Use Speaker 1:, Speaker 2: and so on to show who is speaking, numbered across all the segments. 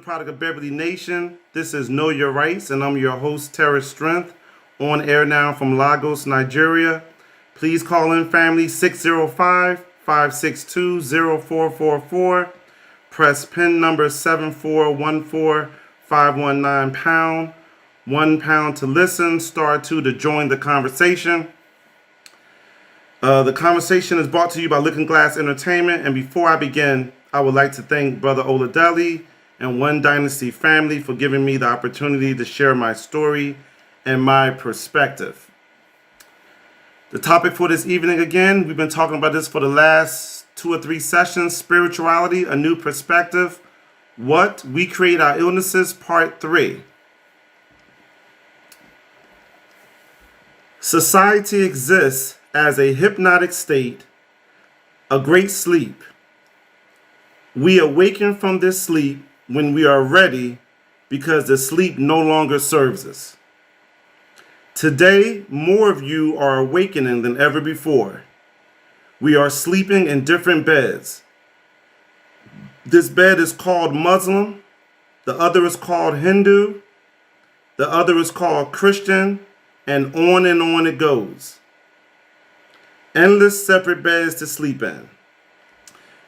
Speaker 1: product of Beverly Nation. This is Know Your Rights, and I'm your host, Terror Strength, on air now from Lagos, Nigeria. Please call in, family, 605-562-0444. Press pin number 7414519#. £1 to listen, *2 to join the conversation. The conversation is brought to you by Looking Glass Entertainment. And before I begin, I would like to thank Brother Oladeli and One Dynasty family for giving me the opportunity to share my story and my perspective. The topic for this evening, again, we've been talking about this for the last 2 or 3 sessions: spirituality, a new perspective, what we create our illnesses, part 3. Society exists as a hypnotic state, a great sleep. We awaken from this sleep when we are ready because the sleep no longer serves us. Today, more of you are awakening than ever before. We are sleeping in different beds. This bed is called Muslim, the other is called Hindu, the other is called Christian, and on it goes. Endless separate beds to sleep in.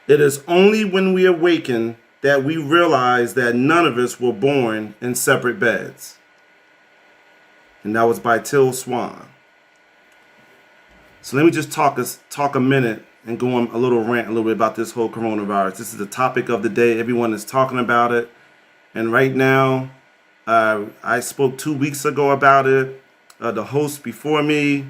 Speaker 1: It is only when we awaken that we realize that none of us were born in separate beds. And that was by Till Swan. So let me just talk a minute and go on a little rant a little bit about this whole coronavirus. This is the topic of the day. Everyone is talking about it. And right now, I spoke 2 weeks ago about it. The host before me,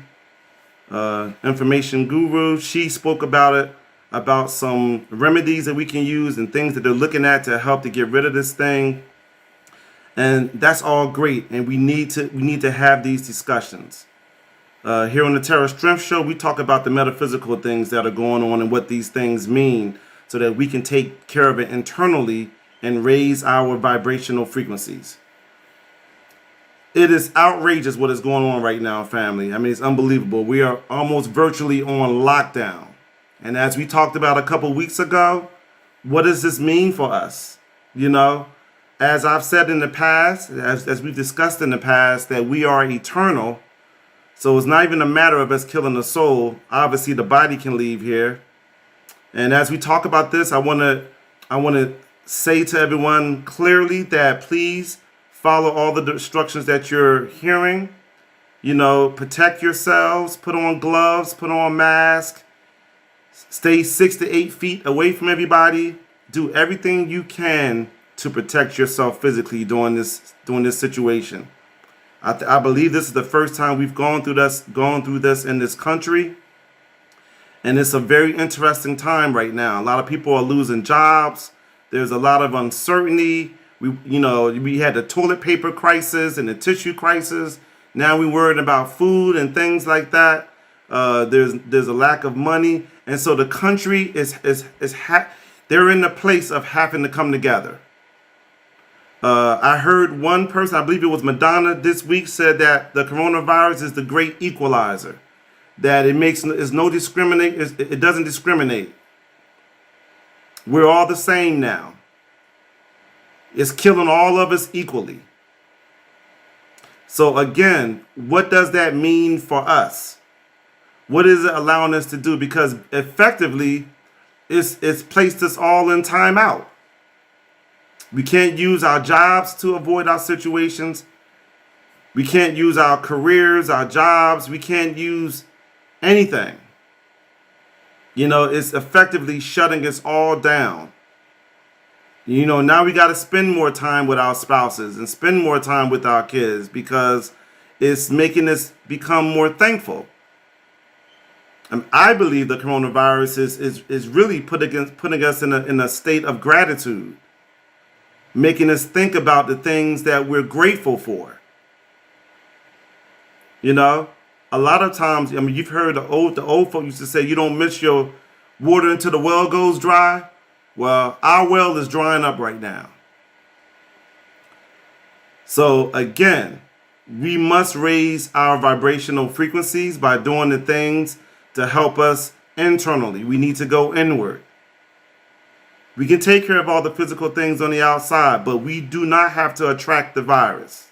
Speaker 1: Information Guru, she spoke about it, about some remedies that we can use and things that they're looking at to help to get rid of this thing. And that's all great, and we need to have these discussions. Here on the Terror Strength Show, we talk about the metaphysical things that are going on and what these things mean so that we can take care of it internally and raise our vibrational frequencies. It is outrageous what is going on right now, family. I mean, it's unbelievable. We are almost virtually on lockdown. And as we talked about a couple weeks ago, what does this mean for us? You know, as I've said in the past, as we've discussed in the past, that we are eternal. So it's not even a matter of us killing the soul. Obviously, the body can leave here. And as we talk about this, I want to say to everyone clearly that please follow all the instructions that you're hearing. You know, protect yourselves, put on gloves, put on masks, stay 6 to 8 feet away from everybody. Do everything you can to protect yourself physically during this situation. I believe this is the first time we've gone through this in this country. And it's a very interesting time right now. A lot of people are losing jobs. There's a lot of uncertainty. We had the toilet paper crisis and the tissue crisis. Now we're worried about food and things like that. There's a lack of money, and so the country they're in the place of having to come together. I heard one person, I believe it was Madonna, this week said that the coronavirus is the great equalizer. That it doesn't discriminate. We're all the same now. It's killing all of us equally. So again, what does that mean for us? What is it allowing us to do? Because effectively, it's placed us all in timeout. We can't use our jobs to avoid our situations. We can't use our careers, our jobs. We can't use anything. You know, it's effectively shutting us all down. You know, now we got to spend more time with our spouses and spend more time with our kids because it's making us become more thankful. I believe the coronavirus is really putting us in a state of gratitude, making us think about the things that we're grateful for. You know, a lot of times, I mean, you've heard the old folks used to say, you don't miss your water until the well goes dry. Well, our well is drying up right now. So again, we must raise our vibrational frequencies by doing the things to help us internally. We need to go inward. We can take care of all the physical things on the outside, but we do not have to attract the virus.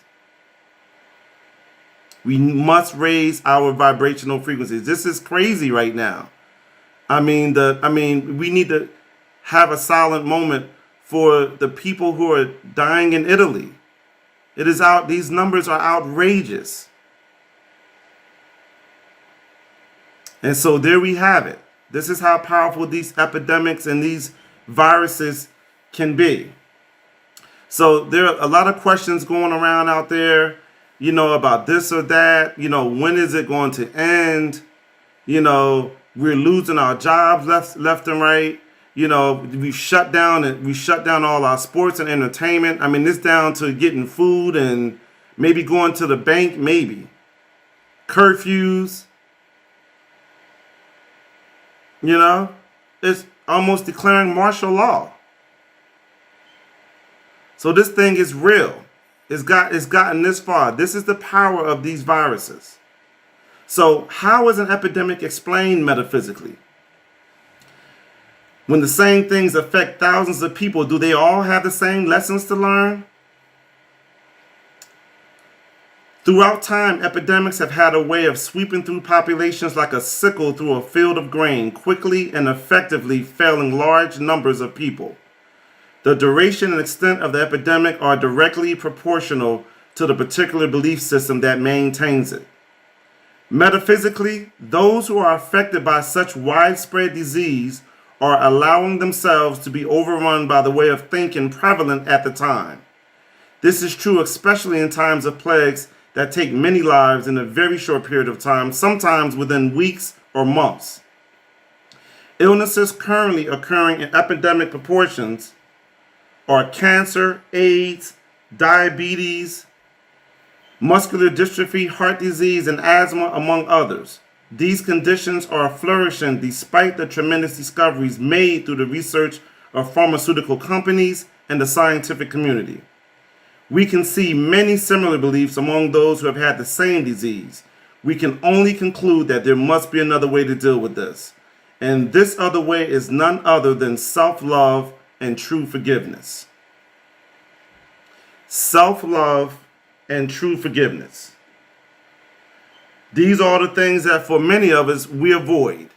Speaker 1: We must raise our vibrational frequencies. This is crazy right now. I mean, we need to have a silent moment for the people who are dying in Italy. It is out. These numbers are outrageous. And so there we have it. This is how powerful these epidemics and these viruses can be. So there are a lot of questions going around out there, about this or that. When is it going to end? We're losing our jobs left and right. We shut down all our sports and entertainment. I mean, it's down to getting food and maybe going to the bank, maybe. Curfews. It's almost declaring martial law. So this thing is real. It's gotten this far. This is the power of these viruses. So how is an epidemic explained metaphysically? When the same things affect thousands of people, do they all have the same lessons to learn? Throughout time, epidemics have had a way of sweeping through populations like a sickle through a field of grain, quickly and effectively felling large numbers of people. The duration and extent of the epidemic are directly proportional to the particular belief system that maintains it. Metaphysically, those who are affected by such widespread disease are allowing themselves to be overrun by the way of thinking prevalent at the time. This is true especially in times of plagues that take many lives in a very short period of time, sometimes within weeks or months. Illnesses currently occurring in epidemic proportions are cancer, AIDS, diabetes, muscular dystrophy, heart disease, and asthma, among others. These conditions are flourishing despite the tremendous discoveries made through the research of pharmaceutical companies and the scientific community. We can see many similar beliefs among those who have had the same disease. We can only conclude that there must be another way to deal with this. And this other way is none other than self-love and true forgiveness. Self-love and true forgiveness. These are the things that for many of us we avoid.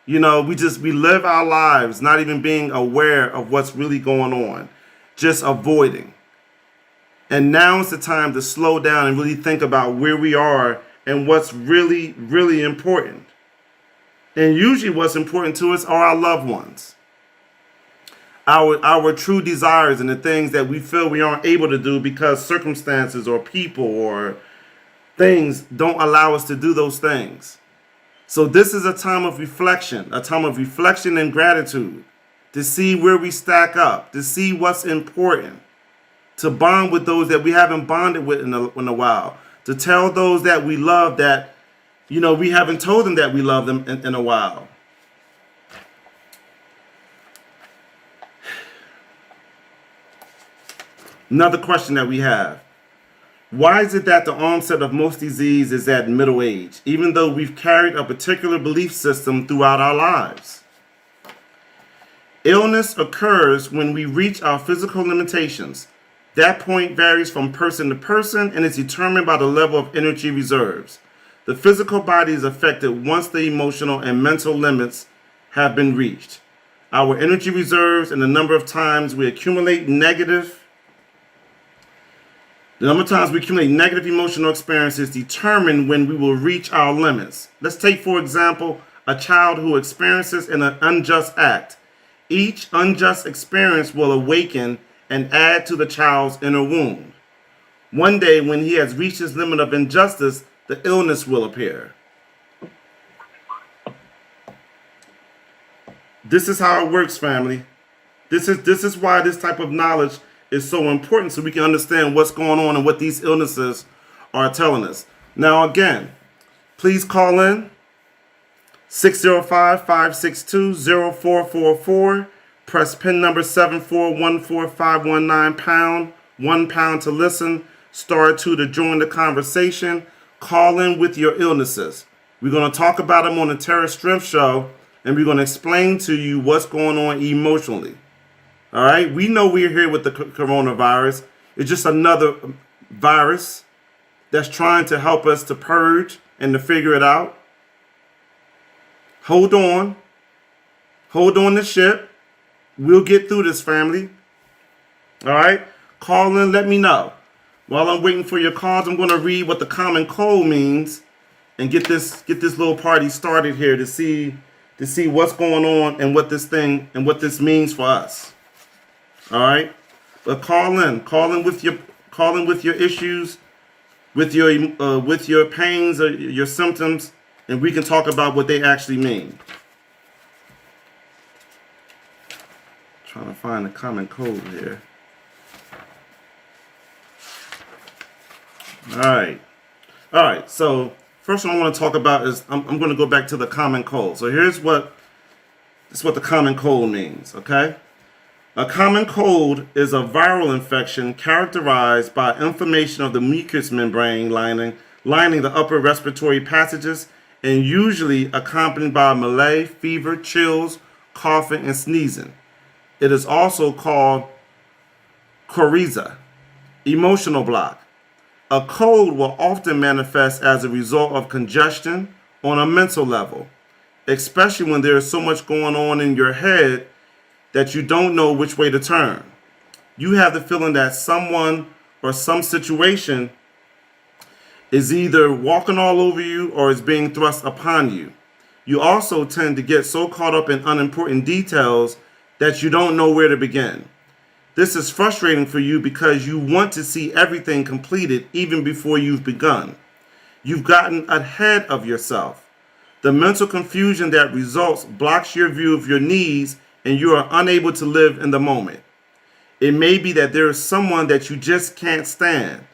Speaker 1: We live our lives not even being aware of what's really going on, just avoiding. And now is the time to slow down and really think about where we are and what's really, really important. And usually what's important to us are our loved ones. Our true desires and the things that we feel we aren't able to do because circumstances or people or things don't allow us to do those things. So this is a time of reflection and gratitude, to see where we stack up, to see what's important, to bond with those that we haven't bonded with in a while, to tell those that we love that, we haven't told them that we love them in a while. Another question that we have. Why is it that the onset of most disease is at middle age, even though we've carried a particular belief system throughout our lives? Illness occurs when we reach our physical limitations. That point varies from person to person and is determined by the level of energy reserves. The physical body is affected once the emotional and mental limits have been reached. Our energy reserves and the number of times we accumulate negative emotional experiences determine when we will reach our limits. Let's take, for example, a child who experiences an unjust act. Each unjust experience will awaken and add to the child's inner wound. One day, when he has reached his limit of injustice, the illness will appear. This is how it works, family. This is why this type of knowledge is so important, so we can understand what's going on and what these illnesses are telling us. Now, again, please call in 605-562-0444. Press pin number 7414519 £1 to listen, *2 to join the conversation. Call in with your illnesses. We're going to talk about them on the Terra Strength Show, and we're going to explain to you what's going on emotionally. All right, we know we're here with the coronavirus. It's just another virus that's trying to help us to purge and to figure it out. Hold on. Hold on the ship. We'll get through this, family. All right? Call in, let me know. While I'm waiting for your calls, I'm going to read what the common cold means and get this little party started here to see what's going on and what this means for us. All right? But call in with your issues, with your pains or your symptoms, and we can talk about what they actually mean. Trying to find the common code here. All right. So first one I want to talk about is I'm going to go back to the common cold. So this is what the common cold means. Okay. A common cold is a viral infection characterized by inflammation of the mucous membrane lining the upper respiratory passages, and usually accompanied by malaise, fever, chills, coughing, and sneezing. It is also called coryza, emotional block. A cold will often manifest as a result of congestion on a mental level, especially when there is so much going on in your head that you don't know which way to turn. You have the feeling that someone or some situation is either walking all over you or is being thrust upon you. You also tend to get so caught up in unimportant details that you don't know where to begin. This is frustrating for you because you want to see everything completed even before you've begun. You've gotten ahead of yourself. The mental confusion that results blocks your view of your needs, and you are unable to live in the moment. It may be that there is someone that you just can't stand.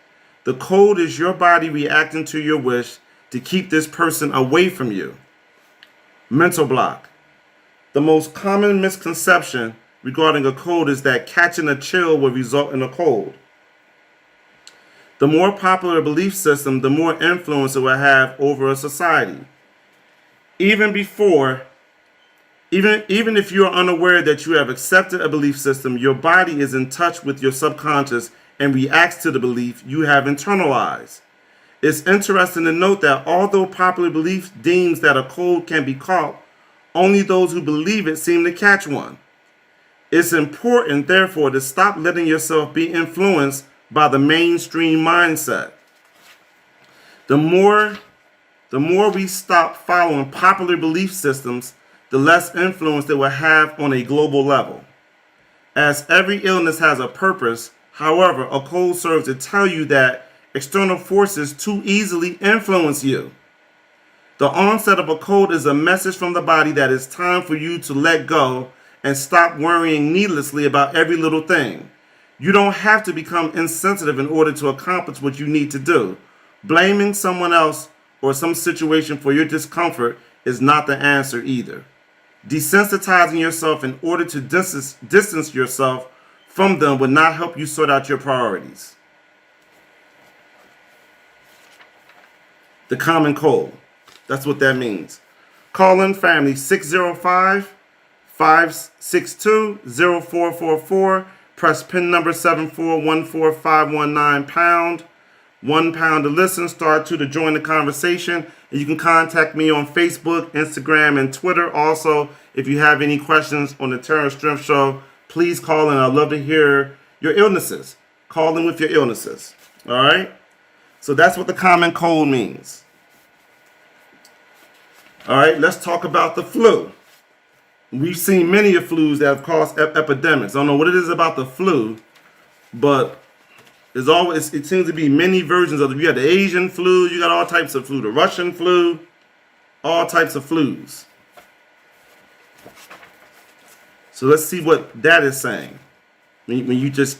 Speaker 1: The cold is your body reacting to your wish to keep this person away from you. Mental block. The most common misconception regarding a cold is that catching a chill will result in a cold. The more popular a belief system, the more influence it will have over a society. Even if you are unaware that you have accepted a belief system, your body is in touch with your subconscious and reacts to the belief you have internalized. It's interesting to note that although popular belief deems that a cold can be caught, only those who believe it seem to catch one. It's important, therefore, to stop letting yourself be influenced by the mainstream mindset. The more we stop following popular belief systems, the less influence they will have on a global level. As every illness has a purpose, however, a cold serves to tell you that external forces too easily influence you. The onset of a cold is a message from the body that it's time for you to let go and stop worrying needlessly about every little thing. You don't have to become insensitive in order to accomplish what you need to do. Blaming someone else or some situation for your discomfort is not the answer either. Desensitizing yourself in order to distance yourself from them would not help you sort out your priorities. The common cold. That's what that means. Call in, family, 605-562-0444. Press pin number 7414519 £1 to listen, star 2 to join the conversation. And you can contact me on Facebook, Instagram, and Twitter. Also, if you have any questions on the Terror Strength Show, please call in. I'd love to hear your illnesses. Call in with your illnesses. All right? So that's what the common cold means. All right, let's talk about the flu. We've seen many of flus that have caused epidemics. I don't know what it is about the flu, but it seems to be many versions of it. You got the Asian flu, you got all types of flu, the Russian flu, all types of flus. So let's see what that is saying when you just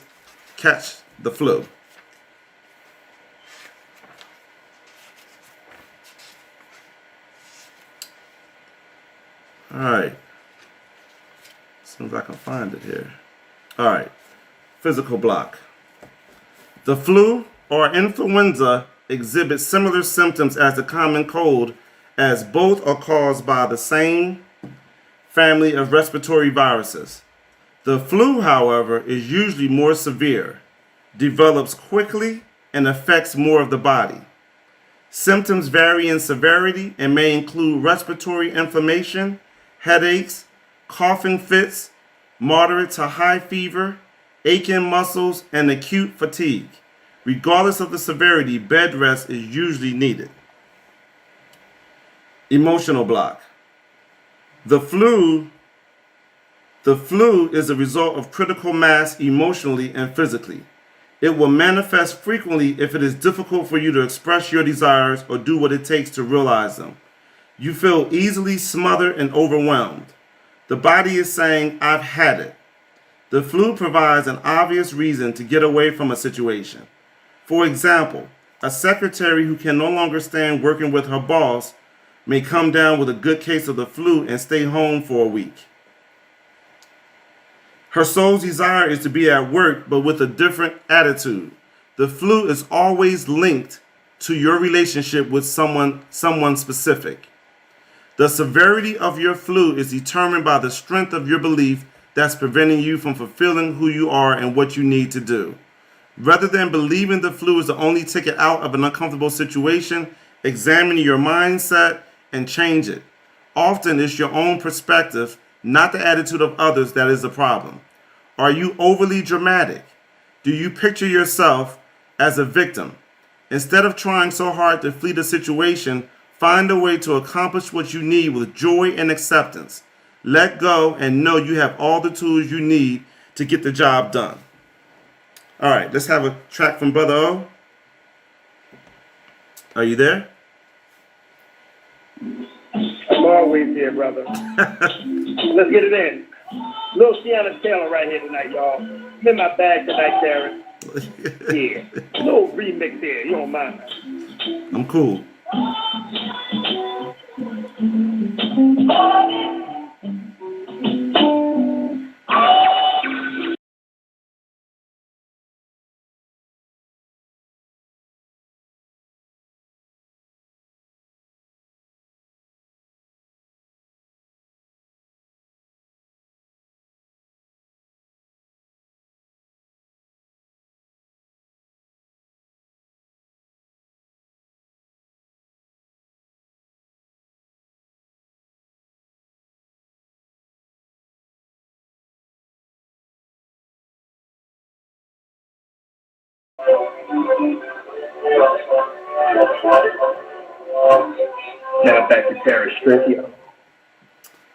Speaker 1: catch the flu. All right. As soon as I can find it here. All right. Physical block. The flu or influenza exhibits similar symptoms as the common cold, as both are caused by the same family of respiratory viruses. The flu, however, is usually more severe, develops quickly, and affects more of the body. Symptoms vary in severity and may include respiratory inflammation, headaches, coughing fits, moderate to high fever, aching muscles, and acute fatigue. Regardless of the severity, bed rest is usually needed. Emotional block. The flu is a result of critical mass emotionally and physically. It will manifest frequently if it is difficult for you to express your desires or do what it takes to realize them. You feel easily smothered and overwhelmed. The body is saying, I've had it. The flu provides an obvious reason to get away from a situation. For example, a secretary who can no longer stand working with her boss may come down with a good case of the flu and stay home for a week. Her soul's desire is to be at work, but with a different attitude. The flu is always linked to your relationship with someone specific. The severity of your flu is determined by the strength of your belief that's preventing you from fulfilling who you are and what you need to do. Rather than believing the flu is the only ticket out of an uncomfortable situation, examine your mindset and change it. Often it's your own perspective, not the attitude of others, that is the problem. Are you overly dramatic? Do you picture yourself as a victim? Instead of trying so hard to flee the situation, find a way to accomplish what you need with joy and acceptance. Let go and know you have all the tools you need to get the job done. All right, let's have a track from Brother O. Are you there?
Speaker 2: I'm always here, brother. Let's get it in. Little Sienna Taylor right here tonight, y'all. I'm in my bag tonight, Darren. Yeah. Little remix here. You don't mind.
Speaker 1: I'm cool.
Speaker 2: Now back to Terrence Strithio.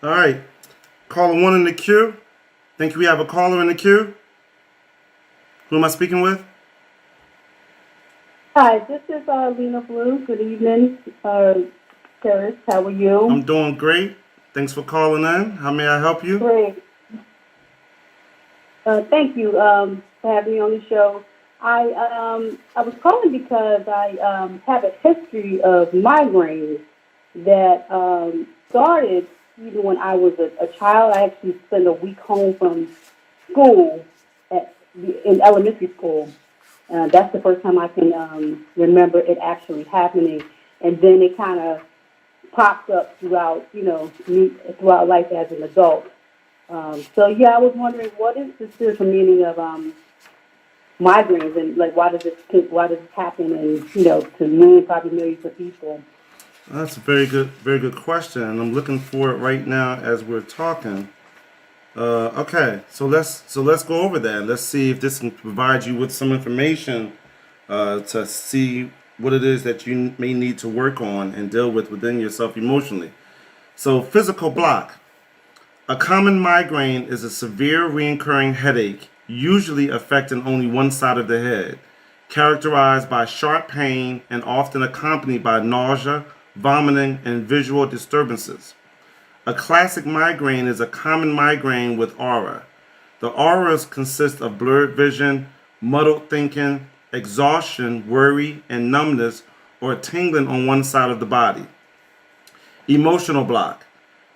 Speaker 1: All right. Caller 1 in the queue. Think we have a caller in the queue? Who am I speaking with?
Speaker 3: Hi, this is Lena Blue. Good evening, Terrence. How are you?
Speaker 1: I'm doing great. Thanks for calling in. How may I help you?
Speaker 3: Great. Thank you for having me on the show. I was calling because I have a history of migraines that started even when I was a child. I actually spent a week home from school in elementary school. That's the first time I can remember it actually happening, and then it kind of pops up throughout, throughout life as an adult. So yeah, I was wondering what is the spiritual meaning of migraines, and like why does it happen, and to probably millions of people.
Speaker 1: That's a very good question, and I'm looking for it right now as we're talking. Okay, so let's go over that. Let's see if this can provide you with some information to see what it is that you may need to work on and deal with within yourself emotionally. So, physical block. A common migraine is a severe recurring headache, usually affecting only one side of the head, characterized by sharp pain and often accompanied by nausea, vomiting, and visual disturbances. A classic migraine is a common migraine with aura. The auras consist of blurred vision, muddled thinking, exhaustion, worry, and numbness or tingling on one side of the body. Emotional block.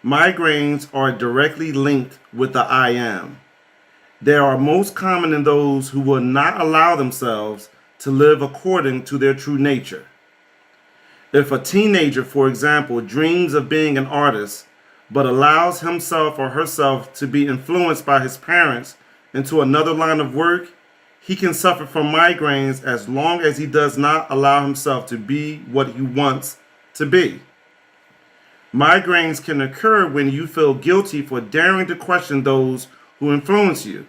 Speaker 1: Migraines are directly linked with the I am. They are most common in those who will not allow themselves to live according to their true nature. If a teenager, for example, dreams of being an artist, but allows himself or herself to be influenced by his parents into another line of work, he can suffer from migraines as long as he does not allow himself to be what he wants to be. Migraines can occur when you feel guilty for daring to question those who influence you.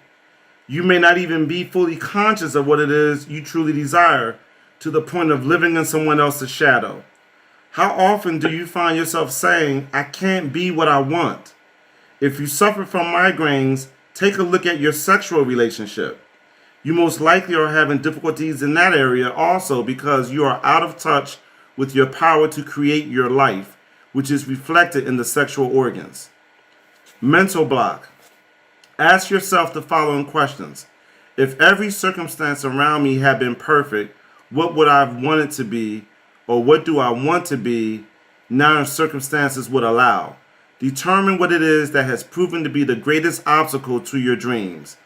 Speaker 1: You may not even be fully conscious of what it is you truly desire, to the point of living in someone else's shadow. How often do you find yourself saying, I can't be what I want? If you suffer from migraines, take a look at your sexual relationship. You most likely are having difficulties in that area also because you are out of touch with your power to create your life, which is reflected in the sexual organs. Mental block. Ask yourself the following questions. If every circumstance around me had been perfect, what would I have wanted to be, or what do I want to be now if circumstances would allow? Determine what it is that has proven to be the greatest obstacle to your dreams.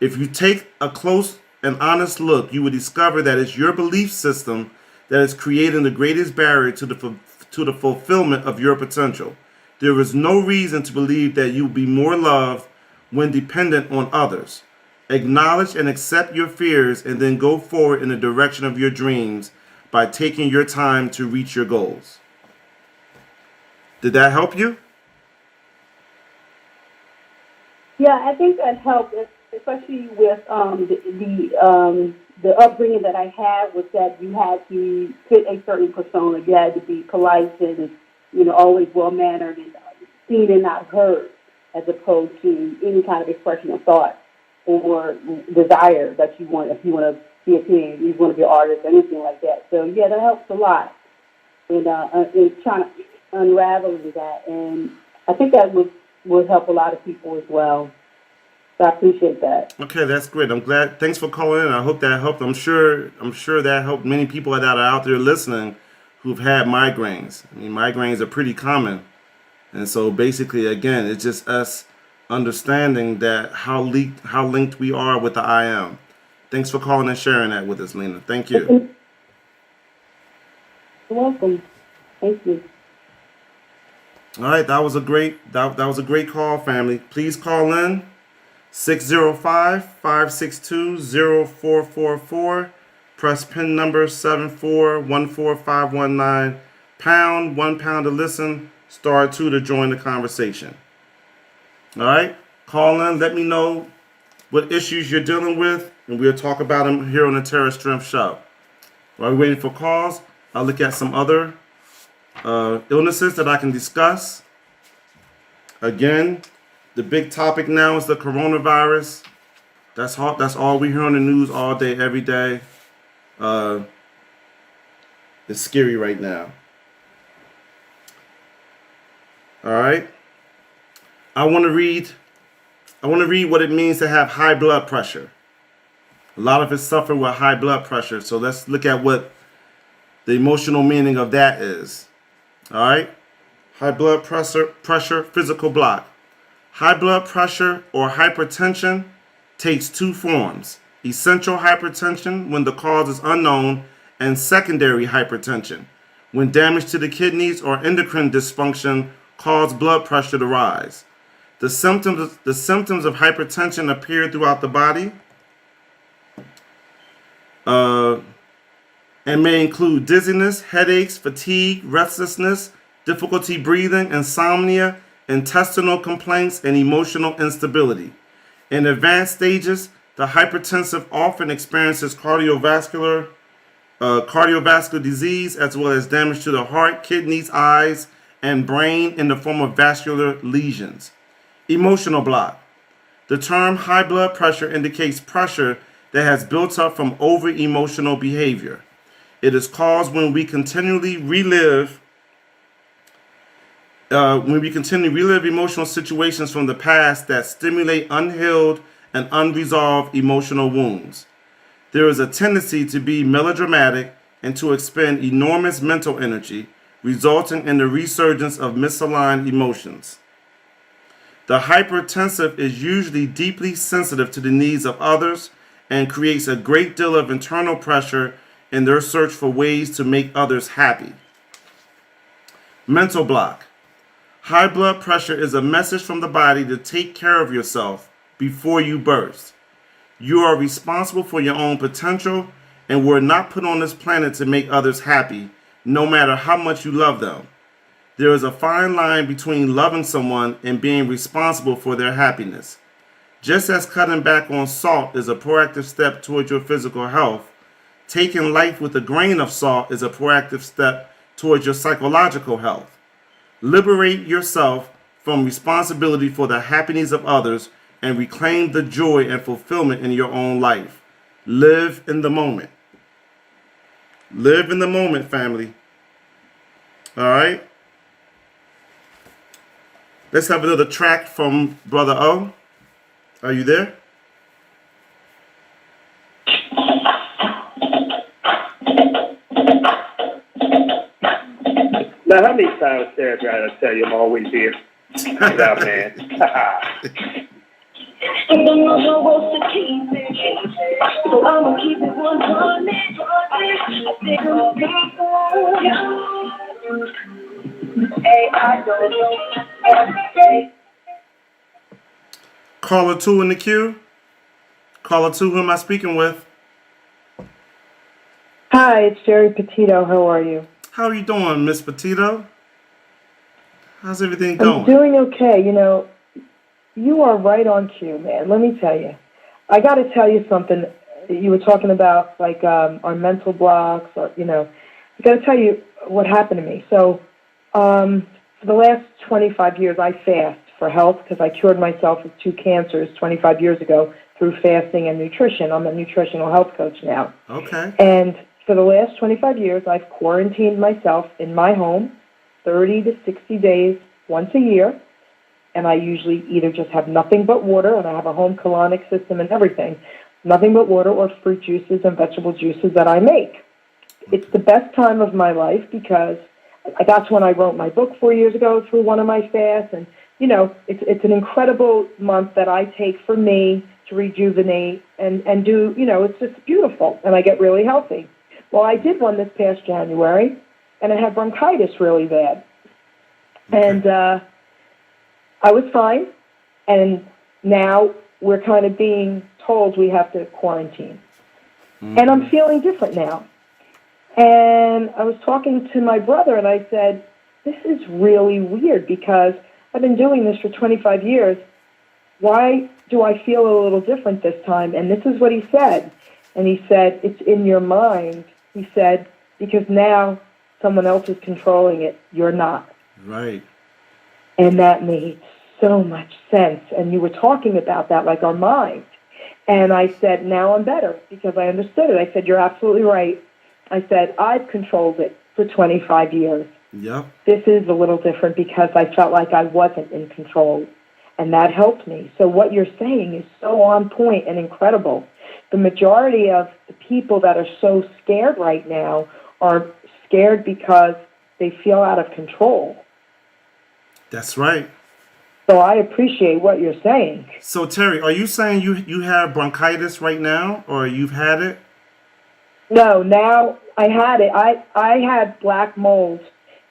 Speaker 1: If you take a close and honest look, you will discover that it's your belief system that is creating the greatest barrier to the fulfillment of your potential. There is no reason to believe that you will be more loved when dependent on others. Acknowledge and accept your fears and then go forward in the direction of your dreams by taking your time to reach your goals. Did that help you?
Speaker 3: Yeah, I think that helped, especially with the upbringing that I had, was that you had to fit a certain persona. You had to be polite and always well mannered and seen and not heard, as opposed to any kind of expression of thought or desire that you want. If you want to be a king, you want to be an artist, anything like that. So yeah, that helps a lot in trying to unravel that, and I think that would help a lot of people as well. So I appreciate that.
Speaker 1: Okay, that's great. I'm glad. Thanks for calling in. I hope that helped. I'm sure that helped many people that are out there listening who've had migraines. I mean, migraines are pretty common, and so basically, again, it's just us understanding that how linked we are with the I am. Thanks for calling and sharing that with us, Lena. Thank you.
Speaker 3: You're welcome. Thank you.
Speaker 1: All right, that was a great call, family. Please call in 605-562-0444. Press pin number 7414519. Pound £1 to listen. Star 2 to join the conversation. All right, call in. Let me know what issues you're dealing with, and we'll talk about them here on the Terra Strength Show. While we're waiting for calls, I'll look at some other illnesses that I can discuss. Again, the big topic now is the coronavirus. That's all we hear on the news all day, every day. It's scary right now. All right. I want to read what it means to have high blood pressure. A lot of us suffer with high blood pressure, so let's look at what the emotional meaning of that is. All right? High blood pressure, physical block. High blood pressure or hypertension takes two forms: essential hypertension, when the cause is unknown, and secondary hypertension, when damage to the kidneys or endocrine dysfunction cause blood pressure to rise. The symptoms of hypertension appear throughout the body and may include dizziness, headaches, fatigue, restlessness, difficulty breathing, insomnia, intestinal complaints, and emotional instability. In advanced stages, the hypertensive often experiences cardiovascular disease, as well as damage to the heart, kidneys, eyes, and brain in the form of vascular lesions. Emotional block. The term high blood pressure indicates pressure that has built up from over-emotional behavior. It is caused when we continually relive emotional situations from the past that stimulate unhealed and unresolved emotional wounds. There is a tendency to be melodramatic and to expend enormous mental energy, resulting in the resurgence of misaligned emotions. The hypertensive is usually deeply sensitive to the needs of others and creates a great deal of internal pressure in their search for ways to make others happy. Mental block. High blood pressure is a message from the body to take care of yourself before you burst. You are responsible for your own potential and were not put on this planet to make others happy, no matter how much you love them. There is a fine line between loving someone and being responsible for their happiness. Just as cutting back on salt is a proactive step towards your physical health, taking life with a grain of salt is a proactive step towards your psychological health. Liberate yourself from responsibility for the happiness of others and reclaim the joy and fulfillment in your own life. Live in the moment. Live in the moment, family. All right? Let's have another track from Brother O. Are you there?
Speaker 2: Now, how many times, Sarah, I tell you I'm always here? Get out, man.
Speaker 4: So I'ma keep it 100. Hey, I don't know.
Speaker 1: Caller 2 in the queue. Caller 2, who am I speaking with?
Speaker 5: Hi, it's Jerry Petito. How are you?
Speaker 1: How are you doing, Miss Petito? How's everything going?
Speaker 5: I'm doing okay. You know, you are right on cue, man. Let me tell you. I got to tell you something. You were talking about, like, our mental blocks, or, you know. I got to tell you what happened to me. So, for the last 25 years, I fast for health because I cured myself of 2 cancers 25 years ago through fasting and nutrition. I'm a nutritional health coach now.
Speaker 1: Okay.
Speaker 5: And for the last 25 years, I've quarantined myself in my home 30 to 60 days once a year. And I usually either just have nothing but water, and I have a home colonic system and everything, nothing but water or fruit juices and vegetable juices that I make. It's the best time of my life because that's when I wrote my book 4 years ago through one of my fasts. And, you know, it's an incredible month that I take for me to rejuvenate and do, you know, it's just beautiful. And I get really healthy. Well, I did one this past January, and I had bronchitis really bad. Okay. And I was fine, and now we're kind of being told we have to quarantine. Mm-hmm. And I'm feeling different now. And I was talking to my brother, and I said, this is really weird because I've been doing this for 25 years. Why do I feel a little different this time? And this is what he said. And he said, it's in your mind. He said, because now someone else is controlling it. You're not.
Speaker 1: Right.
Speaker 5: And that made so much sense. And you were talking about that, like our mind. And I said, now I'm better because I understood it. I said, you're absolutely right. I said, I've controlled it for 25 years.
Speaker 1: Yep.
Speaker 5: This is a little different because I felt like I wasn't in control. And that helped me. So what you're saying is so on point and incredible. The majority of the people that are so scared right now are scared because they feel out of control.
Speaker 1: That's right.
Speaker 5: So I appreciate what you're saying.
Speaker 1: So, Terry, are you saying you have bronchitis right now, or you've had it?
Speaker 5: No, now I had it. I had black mold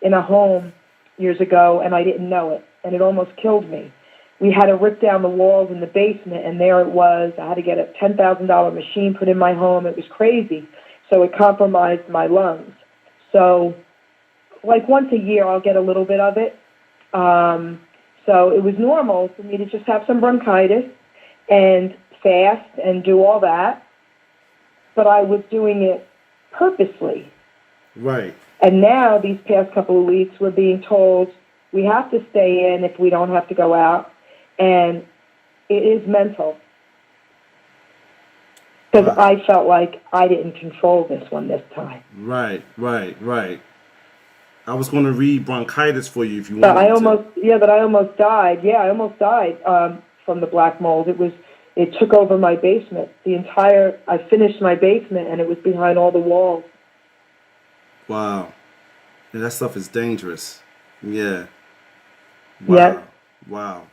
Speaker 5: in a home years ago, and I didn't know it, and it almost killed me. We had to rip down the walls in the basement, and there it was. I had to get a $10,000 machine put in my home. It was crazy. So it compromised my lungs. So, like once a year, I'll get a little bit of it. So it was normal for me to just have some bronchitis and fast and do all that. But I was doing it purposely.
Speaker 1: Right.
Speaker 5: And now, these past couple of weeks, we're being told we have to stay in if we don't have to go out. And it is mental. Because I felt like I didn't control this one this time.
Speaker 1: Right. I was going to read bronchitis for you if you
Speaker 5: but
Speaker 1: wanted
Speaker 5: I almost died. Yeah, I almost died from the black mold. It took over my basement. I finished my basement, and it was behind all the walls.
Speaker 1: Wow. Yeah, that stuff is dangerous. Yeah. Wow.
Speaker 5: Yeah.
Speaker 1: Wow.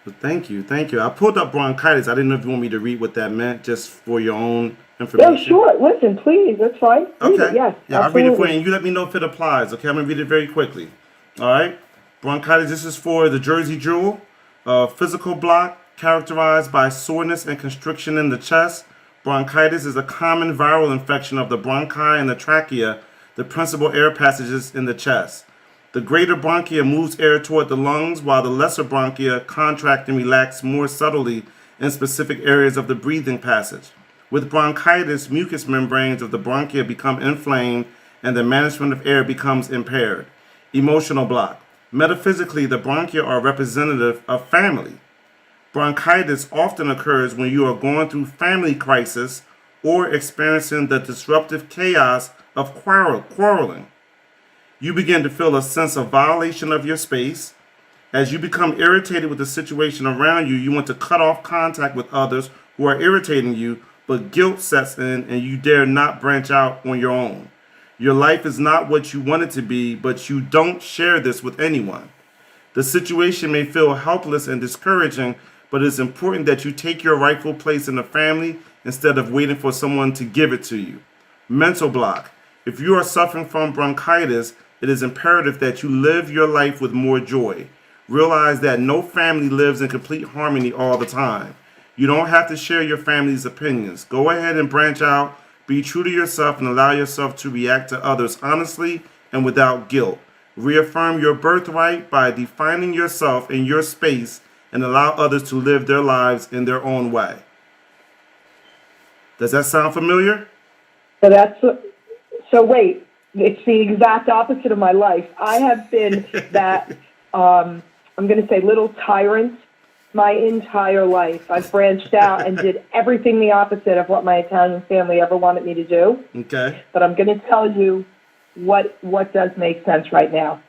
Speaker 1: But thank you. I pulled up bronchitis. I didn't know if you want me to read what that meant, just for your own information.
Speaker 5: Yeah, sure. Listen, please. That's fine. Read
Speaker 1: Okay.
Speaker 5: it, yes.
Speaker 1: Yeah,
Speaker 5: absolutely.
Speaker 1: I'll read it for you, and you let me know if it applies. Okay, I'm going to read it very quickly. All right? Bronchitis, this is for the Jersey Jewel. Physical block characterized by soreness and constriction in the chest. Bronchitis is a common viral infection of the bronchi and the trachea, the principal air passages in the chest. The greater bronchia moves air toward the lungs, while the lesser bronchia contract and relax more subtly in specific areas of the breathing passage. With bronchitis, mucous membranes of the bronchia become inflamed and the management of air becomes impaired. Emotional block. Metaphysically, the bronchia are representative of family. Bronchitis often occurs when you are going through family crisis or experiencing the disruptive chaos of quarreling. You begin to feel a sense of violation of your space. As you become irritated with the situation around you, you want to cut off contact with others who are irritating you, but guilt sets in and you dare not branch out on your own. Your life is not what you want it to be, but you don't share this with anyone. The situation may feel helpless and discouraging, but it's important that you take your rightful place in the family instead of waiting for someone to give it to you. Mental block. If you are suffering from bronchitis, it is imperative that you live your life with more joy. Realize that no family lives in complete harmony all the time. You don't have to share your family's opinions. Go ahead and branch out, be true to yourself, and allow yourself to react to others honestly and without guilt. Reaffirm your birthright by defining yourself in your space and allow others to live their lives in their own way. Does that sound familiar?
Speaker 5: So wait, it's the exact opposite of my life. I have been that, I'm going to say little tyrant my entire life. I've branched out and did everything the opposite of what my Italian family ever wanted me to do.
Speaker 1: Okay.
Speaker 5: But I'm going to tell you what does make sense right now.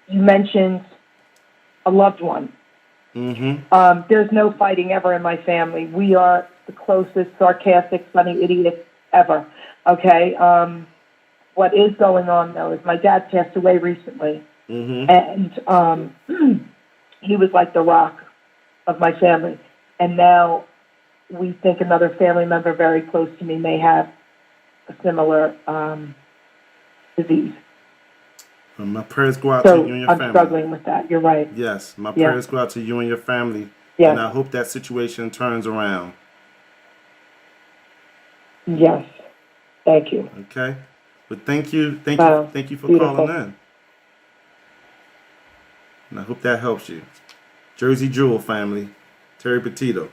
Speaker 5: You mentioned a loved one.
Speaker 1: Mm-hmm.
Speaker 5: There's no fighting ever in my family. We are the closest sarcastic, funny idiots ever. Okay? What is going on, though, is my dad passed away recently.
Speaker 1: Mm-hmm.
Speaker 5: And he was like the rock of my family. And now we think another family member very close to me may have a similar disease.
Speaker 1: My prayers go out
Speaker 5: So
Speaker 1: to you and your
Speaker 5: I'm
Speaker 1: family.
Speaker 5: struggling with that. You're right.
Speaker 1: Yes, my prayers go out to you and your family.
Speaker 5: Yes.
Speaker 1: And I hope that situation turns around.
Speaker 5: Yes. Thank you.
Speaker 1: Okay? But thank you
Speaker 5: Wow.
Speaker 1: for
Speaker 5: Beautiful.
Speaker 1: calling in. And I hope that helps you. Jersey Jewel family, Terry Petito.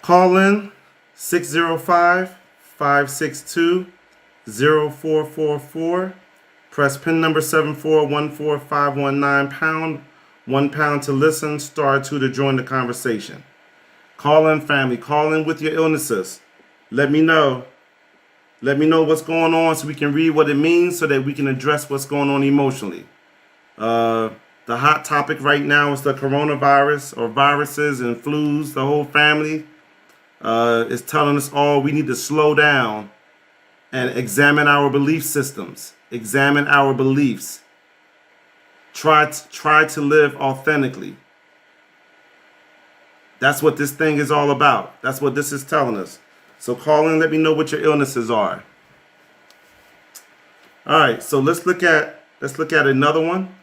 Speaker 1: Call in 605-562-0444. Press pin number 7414519 £1 to listen, *2 to join the conversation. Call in family, call in with your illnesses. Let me know. Let me know what's going on so we can read what it means so that we can address what's going on emotionally. The hot topic right now is the coronavirus or viruses and flus. The whole family is telling us all we need to slow down and examine our belief systems. Examine our beliefs. Try to live authentically. That's what this thing is all about. That's what this is telling us. So call in, let me know what your illnesses are. All right, so let's look at another one.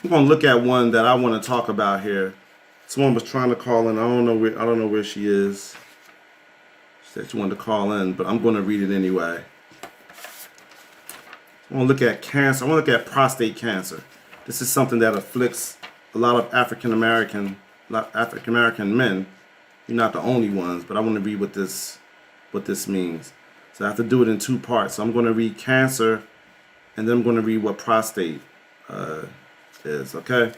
Speaker 1: I'm gonna look at one that I want to talk about here. Someone was trying to call in. I don't know where she is. She said she wanted to call in, but I'm gonna read it anyway. I want to look at cancer. I want to look at prostate cancer. This is something that afflicts a lot of African American men. You're not the only ones, but I want to read what this means. So I have to do it in two parts. So I'm going to read cancer, and then I'm going to read what prostate is. Okay.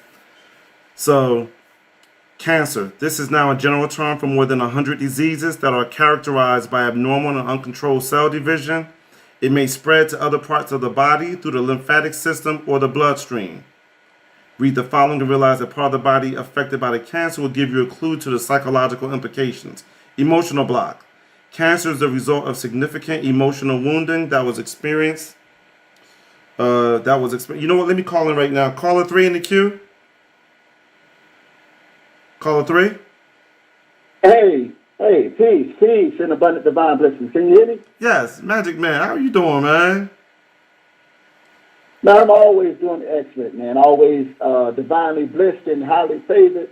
Speaker 1: So cancer. This is now a general term for more than 100 diseases that are characterized by abnormal and uncontrolled cell division. It may spread to other parts of the body through the lymphatic system or the bloodstream. Read the following and realize that part of the body affected by the cancer will give you a clue to the psychological implications. Emotional block. Cancer is the result of significant emotional wounding that was experienced. You know what? Let me call in right now. Caller 3 in the queue. Caller 3.
Speaker 2: Hey, peace, and abundant divine blessings. Can you hear me?
Speaker 1: Yes, Magic Man. How are you doing, man?
Speaker 6: Man, I'm always doing excellent, man. Always divinely blessed and highly favored.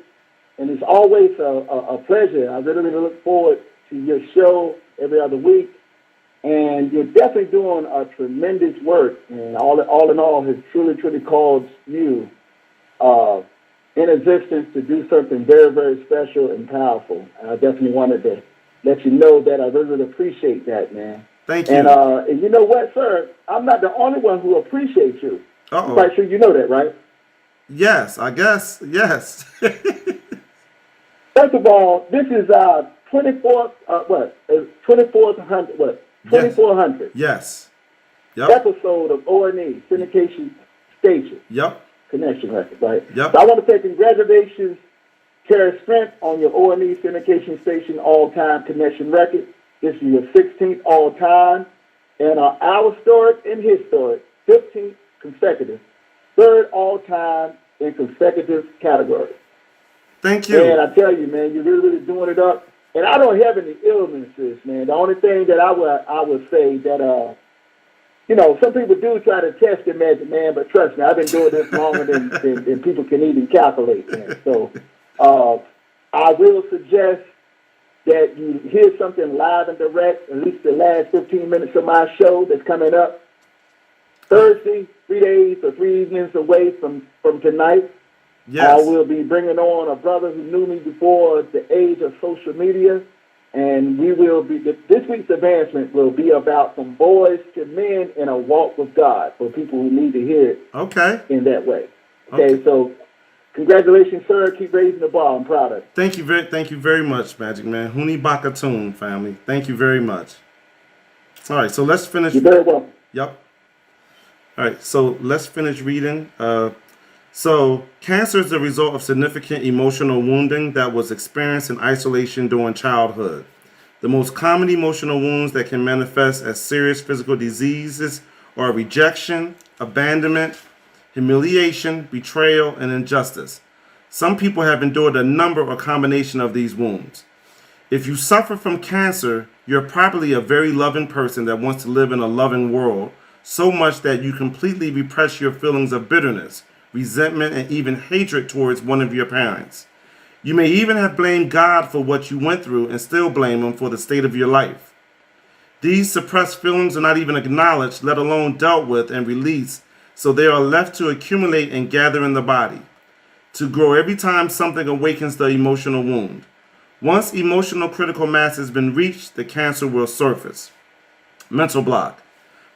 Speaker 6: And it's always a pleasure. I really, really look forward to your show every other week. And you're definitely doing a tremendous work. And all in all, has truly, truly called you in existence to do something very, very special and powerful. And I definitely wanted to let you know that I really, really appreciate that, man.
Speaker 1: Thank you.
Speaker 6: And you know what, sir? I'm not the only one who appreciates you. I'm quite sure you know that, right?
Speaker 1: Yes, I guess. Yes.
Speaker 6: First of all, this is 24th, 2400
Speaker 1: Yes. Yep.
Speaker 6: episode of O&E, Syndication Station.
Speaker 1: Yep.
Speaker 6: Connection record, right?
Speaker 1: Yep.
Speaker 6: So I want to say congratulations, Terry Sprint, on your O&E Syndication Station all-time connection record. This is your 16th all-time, and our historic and historic 15th consecutive, third all-time in consecutive categories.
Speaker 1: Thank you.
Speaker 6: Man, I tell you, man, you're really, really doing it up. And I don't have any illnesses, man. The only thing that I would say that, you know, some people do try to test the magic, man, but trust me, I've been doing this longer than people can even calculate, man. So I will suggest that you hear something live and direct, at least the last 15 minutes of my show that's coming up Thursday, 3 days or 3 evenings away from tonight.
Speaker 1: Yes.
Speaker 6: I will be bringing on a brother who knew me before the age of social media, and we will be, this week's advancement will be about from boys to men in a walk with God for people who need to hear it in that way. Okay, so congratulations, sir. Keep raising the bar. I'm proud of it.
Speaker 1: Thank you very much, Magic Man. Huni Bakatoon, family. Thank you very much. All right, so let's finish.
Speaker 6: You're very welcome.
Speaker 1: Yep. All right, so let's finish reading. So, cancer is the result of significant emotional wounding that was experienced in isolation during childhood. The most common emotional wounds that can manifest as serious physical diseases are rejection, abandonment, humiliation, betrayal, and injustice. Some people have endured a number or combination of these wounds. If you suffer from cancer, you're probably a very loving person that wants to live in a loving world, so much that you completely repress your feelings of bitterness, resentment, and even hatred towards one of your parents. You may even have blamed God for what you went through and still blame him for the state of your life. These suppressed feelings are not even acknowledged, let alone dealt with and released, so they are left to accumulate and gather in the body, to grow every time something awakens the emotional wound. Once emotional critical mass has been reached, the cancer will surface. Mental block.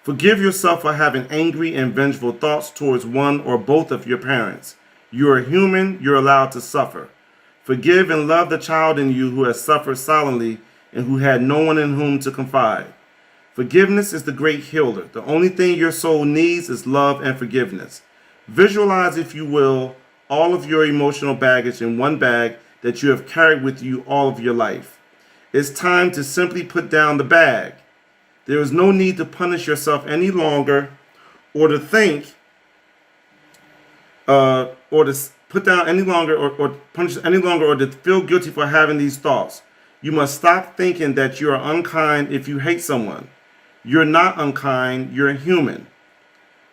Speaker 1: Forgive yourself for having angry and vengeful thoughts towards one or both of your parents. You are human, you're allowed to suffer. Forgive and love the child in you who has suffered silently and who had no one in whom to confide. Forgiveness is the great healer. The only thing your soul needs is love and forgiveness. Visualize, if you will, all of your emotional baggage in one bag that you have carried with you all of your life. It's time to simply put down the bag. There is no need to punish yourself any longer, or to think, or to put down any longer, or punish any longer, or to feel guilty for having these thoughts. You must stop thinking that you are unkind if you hate someone. You're not unkind, you're human.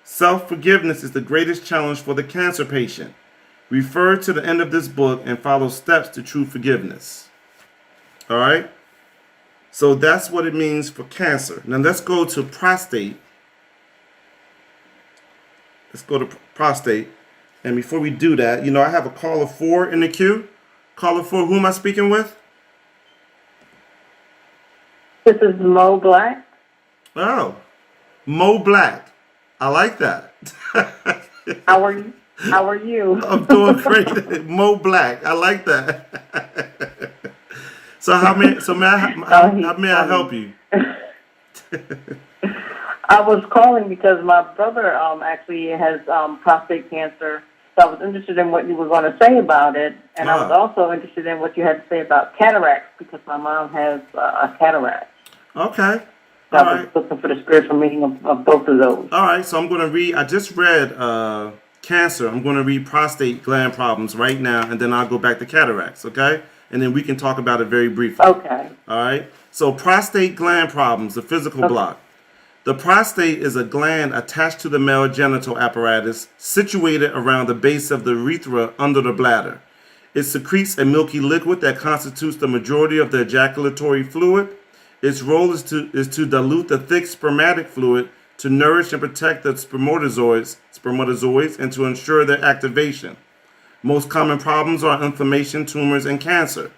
Speaker 1: Self-forgiveness is the greatest challenge for the cancer patient. Refer to the end of this book and follow steps to true forgiveness. All right? So that's what it means for cancer. Now let's go to prostate. Let's go to prostate. And before we do that, you know, I have a caller 4 in the queue. Caller 4, who am I speaking with?
Speaker 7: This is Mo Black.
Speaker 1: Oh, Mo Black. I like that.
Speaker 7: How are you? How are you?
Speaker 1: I'm doing great. Mo Black. I like that. So how may I help you?
Speaker 7: I was calling because my brother actually has prostate cancer. So I was interested in what you were going to say about it, and I was also interested in what you had to say about cataracts because my mom has a cataract.
Speaker 1: Okay.
Speaker 7: So I was looking for the spiritual meaning of both of those.
Speaker 1: All right. So I'm going to read. I just read cancer. I'm going to read prostate gland problems right now, and then I'll go back to cataracts. Okay. And then we can talk about it very briefly.
Speaker 7: Okay.
Speaker 1: All right. So prostate gland problems, the physical block. The prostate is a gland attached to the male genital apparatus situated around the base of the urethra under the bladder. It secretes a milky liquid that constitutes the majority of the ejaculatory fluid. Its role is to dilute the thick spermatic fluid to nourish and protect the spermatozoids and to ensure their activation. Most common problems are inflammation, tumors, and cancer.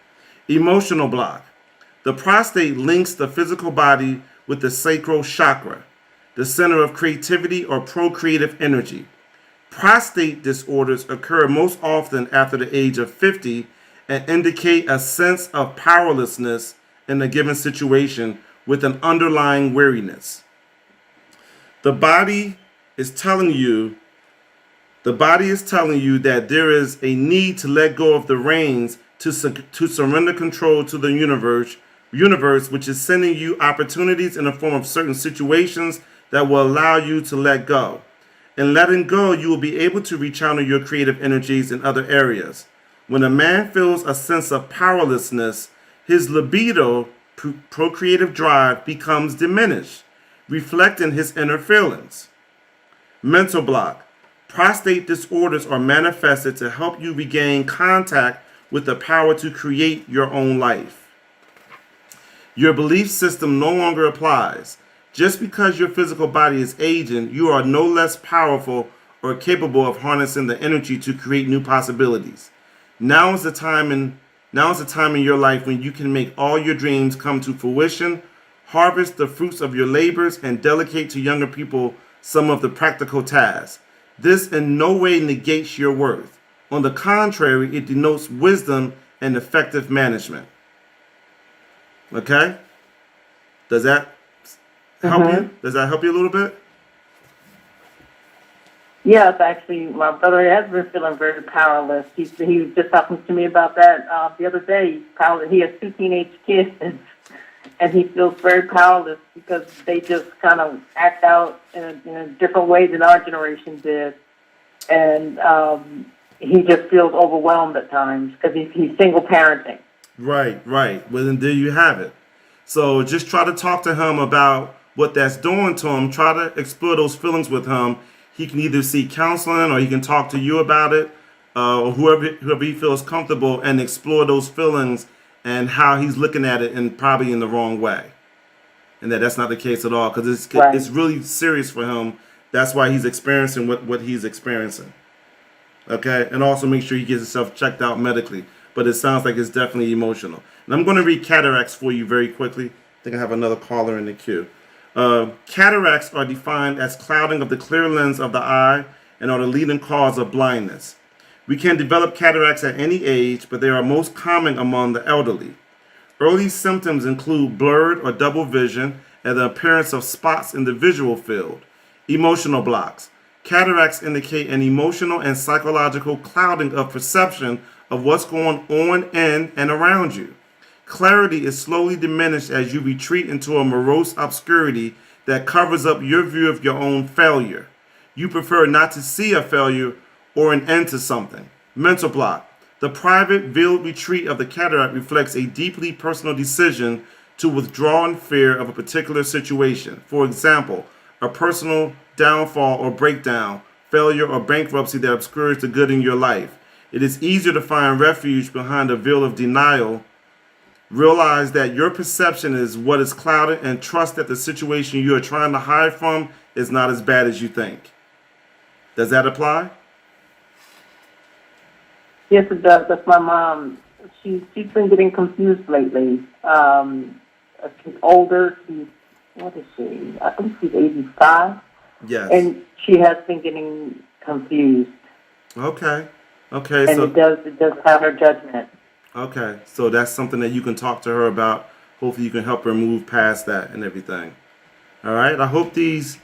Speaker 1: Emotional block. The prostate links the physical body with the sacral chakra, the center of creativity or procreative energy. Prostate disorders occur most often after the age of 50 and indicate a sense of powerlessness in a given situation with an underlying weariness. The body is telling you that there is a need to let go of the reins to surrender control to the universe, which is sending you opportunities in the form of certain situations that will allow you to let go. In letting go, you will be able to rechannel your creative energies in other areas. When a man feels a sense of powerlessness, his libido, procreative drive, becomes diminished, reflecting his inner feelings. Mental block. Prostate disorders are manifested to help you regain contact with the power to create your own life. Your belief system no longer applies. Just because your physical body is aging, you are no less powerful or capable of harnessing the energy to create new possibilities. Now is the time in your life when you can make all your dreams come to fruition, harvest the fruits of your labors, and delegate to younger people some of the practical tasks. This in no way negates your worth. On the contrary, it denotes wisdom and effective management. Okay? Does that help you? Does that help you a little bit?
Speaker 7: Yes, actually, my brother has been feeling very powerless. He was just talking to me about that the other day. He has 2 teenage kids, and he feels very powerless because they just kind of act out in a different way than our generation did. And he just feels overwhelmed at times because he's single parenting. Right.
Speaker 1: Well, then there you have it. So just try to talk to him about what that's doing to him. Try to explore those feelings with him. He can either seek counseling or he can talk to you about it, or whoever he feels comfortable, and explore those feelings and how he's looking at it and probably in the wrong way. And that's not the case at all, because it's really serious for him. That's why he's experiencing what he's experiencing. Okay? And also make sure he gets himself checked out medically. But it sounds like it's definitely emotional. And I'm going to read cataracts for you very quickly. I think I have another caller in the queue. Cataracts are defined as clouding of the clear lens of the eye and are the leading cause of blindness. We can develop cataracts at any age, but they are most common among the elderly. Early symptoms include blurred or double vision and the appearance of spots in the visual field. Emotional blocks. Cataracts indicate an emotional and psychological clouding of perception of what's going on in and around you. Clarity is slowly diminished as you retreat into a morose obscurity that covers up your view of your own failure. You prefer not to see a failure or an end to something. Mental block. The private, veiled retreat of the cataract reflects a deeply personal decision to withdraw in fear of a particular situation. For example, a personal downfall or breakdown, failure or bankruptcy that obscures the good in your life. It is easier to find refuge behind a veil of denial. Realize that your perception is what is clouded and trust that the situation you are trying to hide from is not as bad as you think. Does that apply?
Speaker 7: Yes, it does. That's my mom. She's been getting confused lately. She's older. What is she? I think she's 85.
Speaker 1: Yes.
Speaker 7: And she has been getting confused.
Speaker 1: Okay. And
Speaker 7: so it does have her judgment.
Speaker 1: Okay, so that's something that you can talk to her about. Hopefully, you can help her move past that and everything. All right. I hope these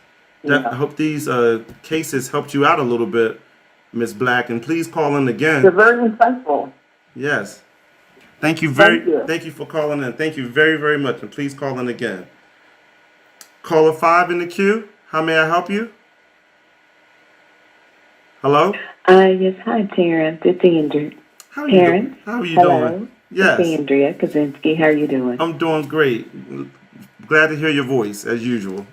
Speaker 1: cases helped you out a little bit, Miss Black. And please call in again.
Speaker 7: They're very insightful.
Speaker 1: Yes. Thank you for calling in. Thank you very, very much. And please call in again. Caller 5 in the queue. How may I help you? Hello?
Speaker 8: Yes. Hi, Terrence. It's Andrew.
Speaker 1: How are you doing? Yes.
Speaker 8: It's Andrea Kaczynski. How are you doing?
Speaker 1: I'm doing great. glad to hear your voice as usual.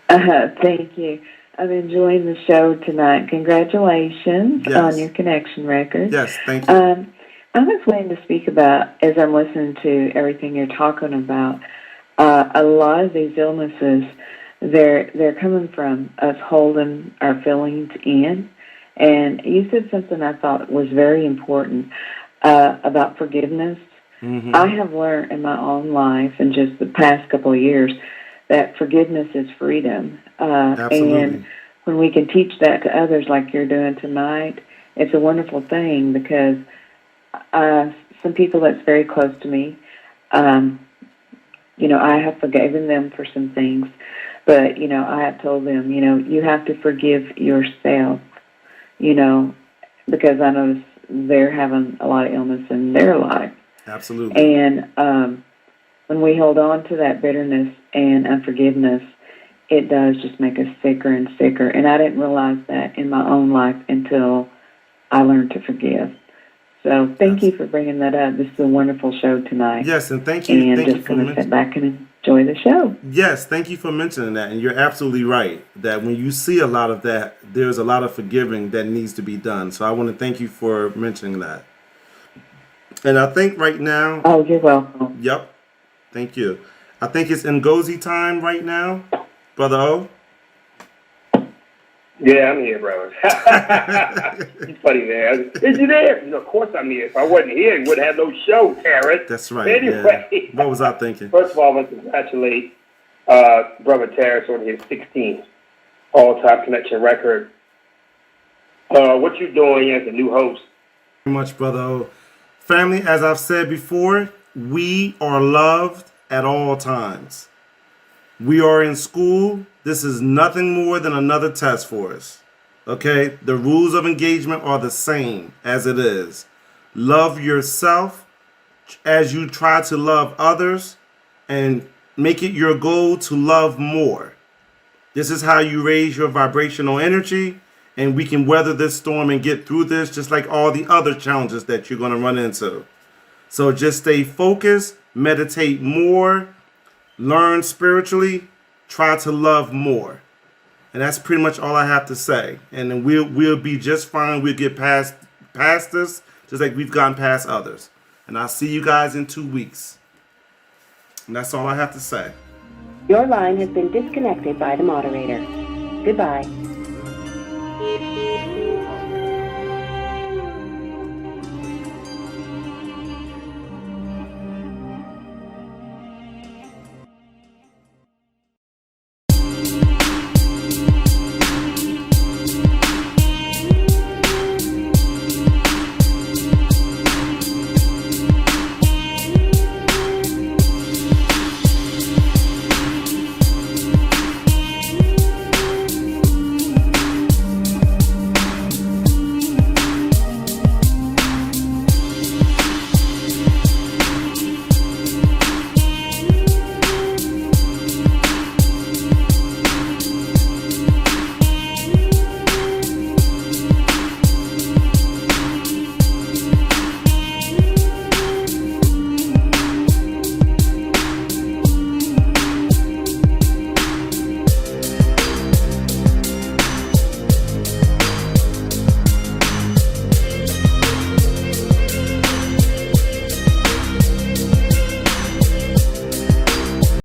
Speaker 8: Thank you. I'm enjoying the show tonight. Congratulations
Speaker 1: Yes.
Speaker 8: on your connection record.
Speaker 1: Yes, thank you.
Speaker 8: I was wanting to speak about, as I'm listening to everything you're talking about, a lot of these illnesses, they're coming from us holding our feelings in. And you said something I thought was very important about forgiveness.
Speaker 1: Mm-hmm.
Speaker 8: I have learned in my own life in just the past couple of years that forgiveness is freedom.
Speaker 1: Absolutely.
Speaker 8: And when we can teach that to others like you're doing tonight, it's a wonderful thing because some people that's very close to me, I have forgiven them for some things, but, I have told them, you have to forgive yourself, because I notice they're having a lot of illness in their life.
Speaker 1: Absolutely.
Speaker 8: And when we hold on to that bitterness and unforgiveness, it does just make us sicker and sicker. And I didn't realize that in my own life until I learned to forgive. So thank you for bringing that up. This is a wonderful show tonight.
Speaker 1: Yes, and thank you.
Speaker 8: And
Speaker 1: Thank you
Speaker 8: just
Speaker 1: for
Speaker 8: going to sit back and enjoy the show.
Speaker 1: Yes, thank you for mentioning that. And you're absolutely right that when you see a lot of that, there's a lot of forgiving that needs to be done. So I want to thank you for mentioning that. And I think right now...
Speaker 8: Oh, you're welcome.
Speaker 1: Yep. Thank you. I think it's Ngozi time right now, Brother O.
Speaker 2: Yeah, I'm here, brother. It's funny, man. Is you there? Of course I'm here. If I wasn't here, you wouldn't have no show, Terrence.
Speaker 1: That's right.
Speaker 2: Anyway.
Speaker 1: Yeah. What was I thinking?
Speaker 2: First of all, I want to congratulate Brother Terrence on his 16th all-time connection record. What you doing as a new host?
Speaker 1: Very much, Brother O. Family, as I've said before, we are loved at all times. We are in school. This is nothing more than another test for us. Okay? The rules of engagement are the same as it is. Love yourself as you try to love others and make it your goal to love more. This is how you raise your vibrational energy, and we can weather this storm and get through this just like all the other challenges that you're going to run into. So just stay focused, meditate more, learn spiritually, try to love more. And that's pretty much all I have to say. And then we'll be just fine. We'll get past this just like we've gotten past others. And I'll see you guys in 2 weeks. And that's all I have to say.
Speaker 9: Your line has been disconnected by the moderator. Goodbye.